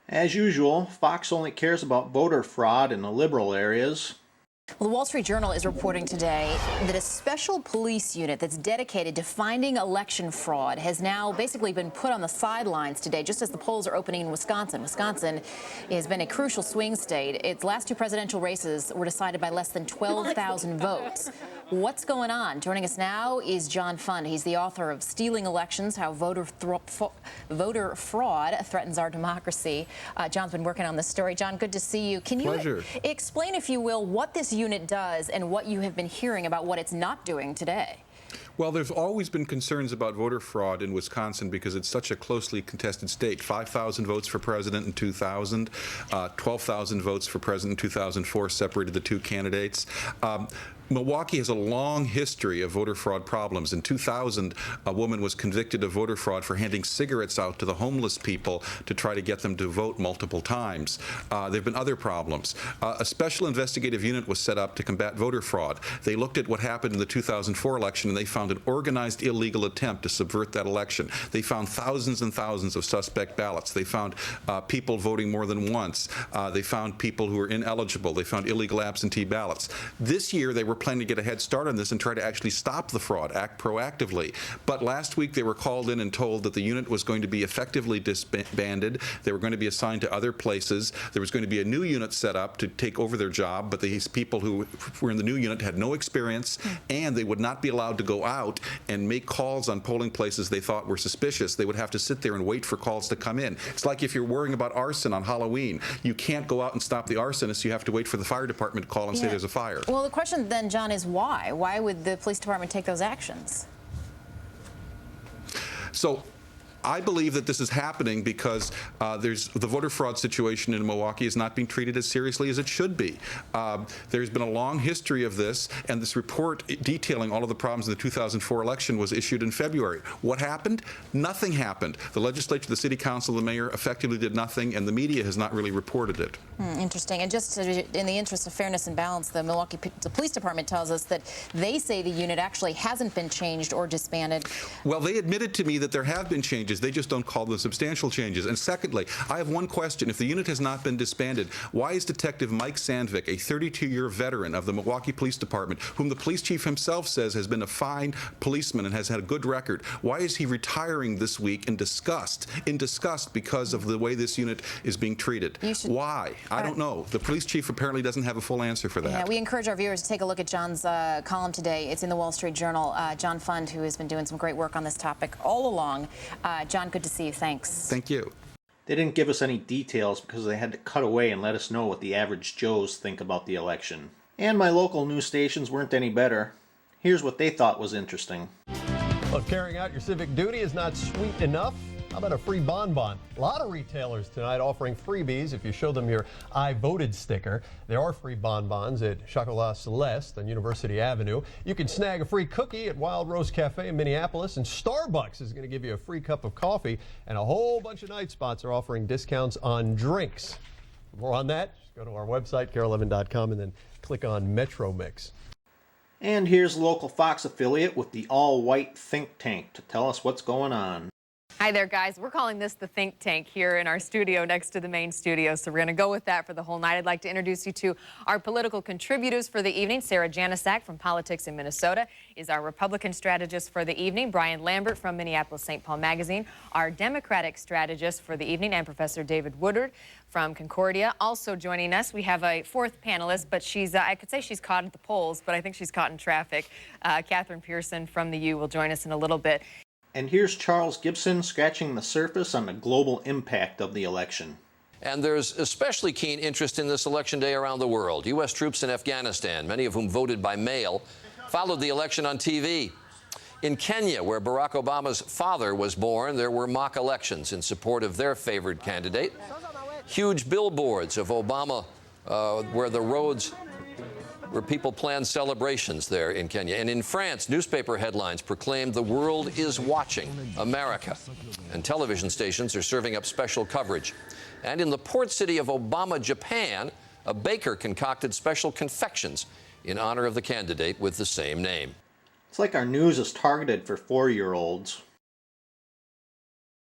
As usual, Fox only cares about voter fraud in the liberal areas. Well, the Wall Street Journal is reporting today that a special police unit that's dedicated to finding election fraud has now basically been put on the sidelines today, just as the polls are opening in Wisconsin. Wisconsin has been a crucial swing state. Its last two presidential races were decided by less than 12,000 votes. What's going on? Joining us now is John Fund. He's the author of Stealing Elections, How Voter Fraud Threatens Our Democracy. John's been working on this story. John, good to see you. Can you explain, if you will, what this unit does and what you have been hearing about what it's not doing today? Well, there's always been concerns about voter fraud in Wisconsin because it's such a closely contested state. 5,000 votes for president in 2000, 12,000 votes for president in 2004 separated the two candidates. Milwaukee has a long history of voter fraud problems. In 2000, a woman was convicted of voter fraud for handing cigarettes out to the homeless people to try to get them to vote multiple times. There have been other problems. A special investigative unit was set up to combat voter fraud. They looked at what happened in the 2004 election, and they found an organized illegal attempt to subvert that election. They found thousands and thousands of suspect ballots. They found people voting more than once. They found people who were ineligible. They found illegal absentee ballots. This year, they were planning to get a head start on this and try to actually stop the fraud, act proactively. But last week they were called in and told that the unit was going to be effectively disbanded. They were going to be assigned to other places. There was going to be a new unit set up to take over their job, but these people who were in the new unit had no experience, and they would not be allowed to go out and make calls on polling places they thought were suspicious. They would have to sit there and wait for calls to come in. It's like if you're worrying about arson on Halloween. You can't go out and stop the arsonist. You have to wait for the fire department to call and say there's a fire. Well, the question then, John, is why? Why would the police department take those actions? So I believe that this is happening because there's the voter fraud situation in Milwaukee is not being treated as seriously as it should be. There's been a long history of this, and this report detailing all of the problems in the 2004 election was issued in February. What happened? Nothing happened. The legislature, the city council, the mayor effectively did nothing, and the media has not really reported it. Interesting. And just in the interest of fairness and balance, the Milwaukee Police Department tells us that they say the unit actually hasn't been changed or disbanded. Well, they admitted to me that there have been changes. They just don't call them substantial changes. And secondly, I have one question. If the unit has not been disbanded, why is Detective Mike Sandvik, a 32-year veteran of the Milwaukee Police Department, whom the police chief himself says has been a fine policeman and has had a good record, why is he retiring this week in disgust because of the way this unit is being treated? Why? I don't know. The police chief apparently doesn't have a full answer for that. Yeah, we encourage our viewers to take a look at John's column today. It's in the Wall Street Journal. John Fund, who has been doing some great work on this topic all along. John, good to see you. Thanks. Thank you. They didn't give us any details because they had to cut away and let us know what the average Joes think about the election. And my local news stations weren't any better. Here's what they thought was interesting. Well, if carrying out your civic duty is not sweet enough, how about a free bonbon? A lot of retailers tonight offering freebies if you show them your I voted sticker. There are free bonbons at Chocolat Celeste on University Avenue. You can snag a free cookie at Wild Rose Cafe in Minneapolis, and Starbucks is going to give you a free cup of coffee, and a whole bunch of night spots are offering discounts on drinks. For more on that, just go to our website, KARE11.com, and then click on Metro Mix. And here's a local Fox affiliate with the all-white think tank to tell us what's going on. Hi there, guys. We're calling this the Think Tank here in our studio next to the main studio, so we're going to go with that for the whole night. I'd like to introduce you to our political contributors for the evening. Sarah Janisak from Politics in Minnesota is our Republican strategist for the evening. Brian Lambert from Minneapolis-St. Paul Magazine, our Democratic strategist for the evening, and Professor David Woodard from Concordia. Also joining us, we have a fourth panelist, but she's, I could say she's caught at the polls, but I think she's caught in traffic. Catherine Pearson from the U will join us in a little bit. And here's Charles Gibson scratching the surface on the global impact of the election. And there's especially keen interest in this election day around the world. U.S. troops in Afghanistan, many of whom voted by mail, followed the election on TV. In Kenya, where Barack Obama's father was born, there were mock elections in support of their favored candidate. Huge billboards of Obama where people planned celebrations there in Kenya. And in France, newspaper headlines proclaimed the world is watching America. And television stations are serving up special coverage. And in the port city of Obama, Japan, a baker concocted special confections in honor of the candidate with the same name. It's like our news is targeted for 4-year-olds.